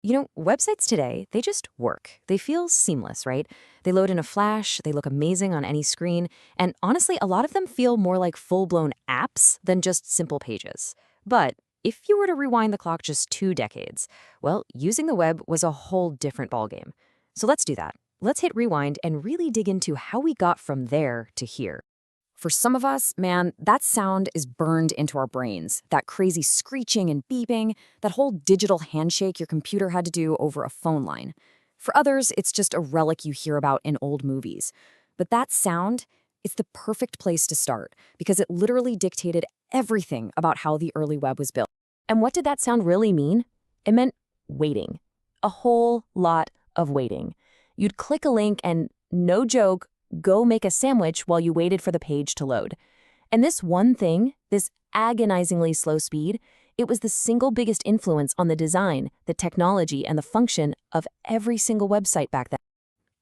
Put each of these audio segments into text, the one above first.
Websites today, they just work. They feel seamless, right? They load in a flash, they look amazing on any screen, and honestly, a lot of them feel more like full-blown apps than just simple pages. But if you were to rewind the clock just 2 decades, well, using the web was a whole different ballgame. So let's do that. Let's hit rewind and really dig into how we got from there to here. For some of us, man, that sound is burned into our brains. That crazy screeching and beeping, that whole digital handshake your computer had to do over a phone line. For others, it's just a relic you hear about in old movies. But that sound, it's the perfect place to start because it literally dictated everything about how the early web was built. And what did that sound really mean? It meant waiting. A whole lot of waiting. You'd click a link and, no joke, go make a sandwich while you waited for the page to load. And this one thing, this agonizingly slow speed, it was the single biggest influence on the design, the technology, and the function of every single website back then.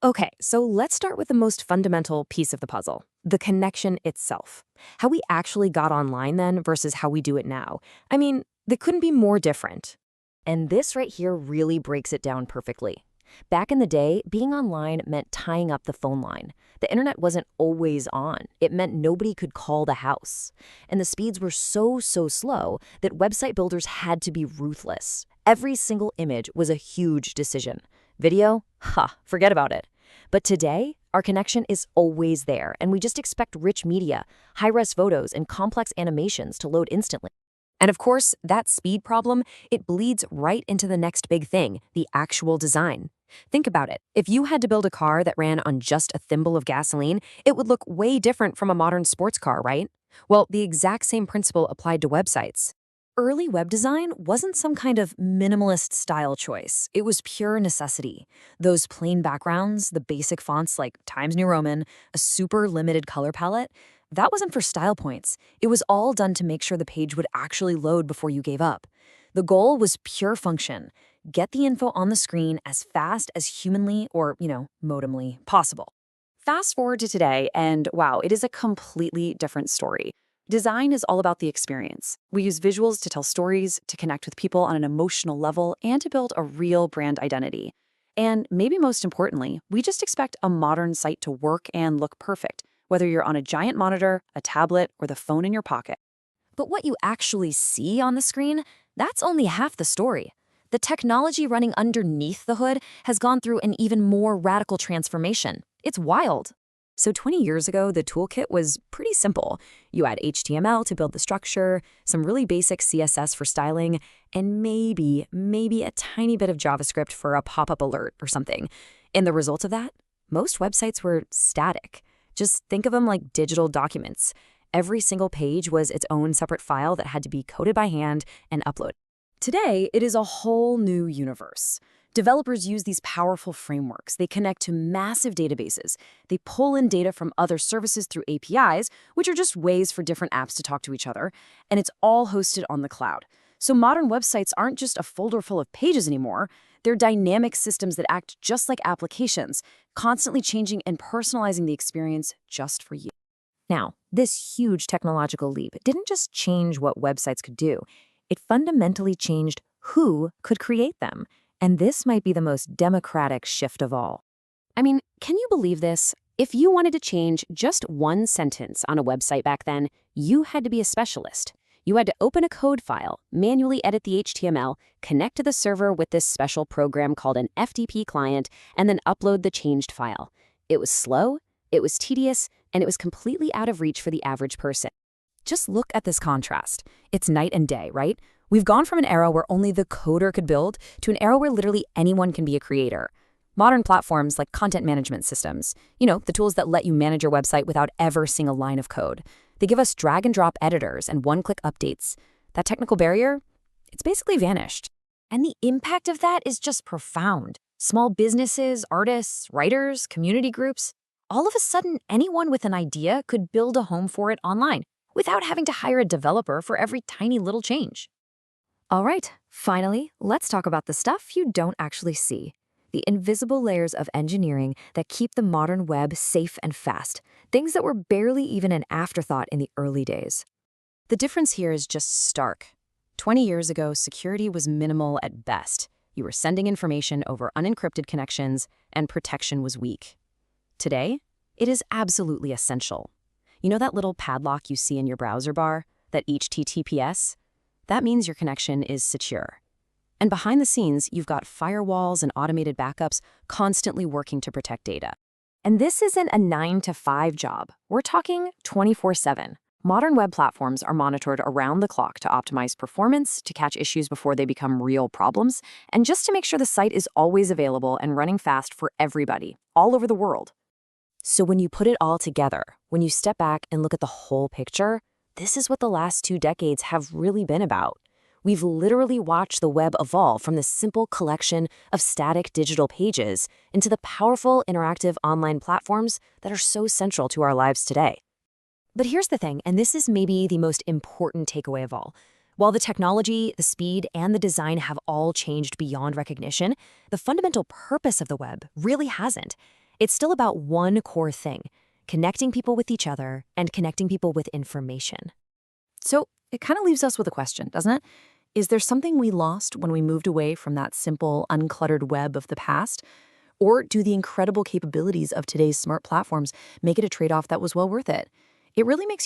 Okay, so let's start with the most fundamental piece of the puzzle, the connection itself. How we actually got online then versus how we do it now. I mean, they couldn't be more different. And this right here really breaks it down perfectly. Back in the day, being online meant tying up the phone line. The internet wasn't always on. It meant nobody could call the house. And the speeds were so slow that website builders had to be ruthless. Every single image was a huge decision. Video? Forget about it. But today, our connection is always there, and we just expect rich media, high-res photos, and complex animations to load instantly. And of course, that speed problem, it bleeds right into the next big thing, the actual design. Think about it. If you had to build a car that ran on just a thimble of gasoline, it would look way different from a modern sports car, right? Well, the exact same principle applied to websites. Early web design wasn't some kind of minimalist style choice. It was pure necessity. Those plain backgrounds, the basic fonts like Times New Roman, a super limited color palette, that wasn't for style points. It was all done to make sure the page would actually load before you gave up. The goal was pure function. Get the info on the screen as fast as humanly or, modemly possible. Fast forward to today, and wow, it is a completely different story. Design is all about the experience. We use visuals to tell stories, to connect with people on an emotional level, and to build a real brand identity. And maybe most importantly, we just expect a modern site to work and look perfect, whether you're on a giant monitor, a tablet, or the phone in your pocket. But what you actually see on the screen, that's only half the story. The technology running underneath the hood has gone through an even more radical transformation. It's wild. So 20 years ago, the toolkit was pretty simple. You had HTML to build the structure, some really basic CSS for styling, and maybe a tiny bit of JavaScript for a pop-up alert or something. And the result of that? Most websites were static. Just think of them like digital documents. Every single page was its own separate file that had to be coded by hand and uploaded. Today, it is a whole new universe. Developers use these powerful frameworks. They connect to massive databases. They pull in data from other services through APIs, which are just ways for different apps to talk to each other, and it's all hosted on the cloud. So modern websites aren't just a folder full of pages anymore. They're dynamic systems that act just like applications, constantly changing and personalizing the experience just for you. Now, this huge technological leap didn't just change what websites could do. It fundamentally changed who could create them. And this might be the most democratic shift of all. I mean, can you believe this? If you wanted to change just one sentence on a website back then, you had to be a specialist. You had to open a code file, manually edit the HTML, connect to the server with this special program called an FTP client, and then upload the changed file. It was slow, it was tedious, and it was completely out of reach for the average person. Just look at this contrast. It's night and day, right? We've gone from an era where only the coder could build to an era where literally anyone can be a creator. Modern platforms like content management systems, the tools that let you manage your website without ever seeing a line of code. They give us drag and drop editors and one-click updates. That technical barrier, it's basically vanished. And the impact of that is just profound. Small businesses, artists, writers, community groups, all of a sudden anyone with an idea could build a home for it online without having to hire a developer for every tiny little change. All right, finally, let's talk about the stuff you don't actually see. The invisible layers of engineering that keep the modern web safe and fast, things that were barely even an afterthought in the early days. The difference here is just stark. 20 years ago, security was minimal at best. You were sending information over unencrypted connections, and protection was weak. Today, it is absolutely essential. You know that little padlock you see in your browser bar, that HTTPS? That means your connection is secure. And behind the scenes, you've got firewalls and automated backups constantly working to protect data. And this isn't a 9-to-5 job. We're talking 24/7. Modern web platforms are monitored around the clock to optimize performance, to catch issues before they become real problems, and just to make sure the site is always available and running fast for everybody, all over the world. So when you put it all together, when you step back and look at the whole picture, this is what the last 2 decades have really been about. We've literally watched the web evolve from this simple collection of static digital pages into the powerful interactive online platforms that are so central to our lives today. But here's the thing, and this is maybe the most important takeaway of all. While the technology, the speed, and the design have all changed beyond recognition, the fundamental purpose of the web really hasn't. It's still about one core thing: connecting people with each other and connecting people with information. So it kind of leaves us with a question, doesn't it? Is there something we lost when we moved away from that simple, uncluttered web of the past? Or do the incredible capabilities of today's smart platforms make it a trade-off that was well worth it? It really makes you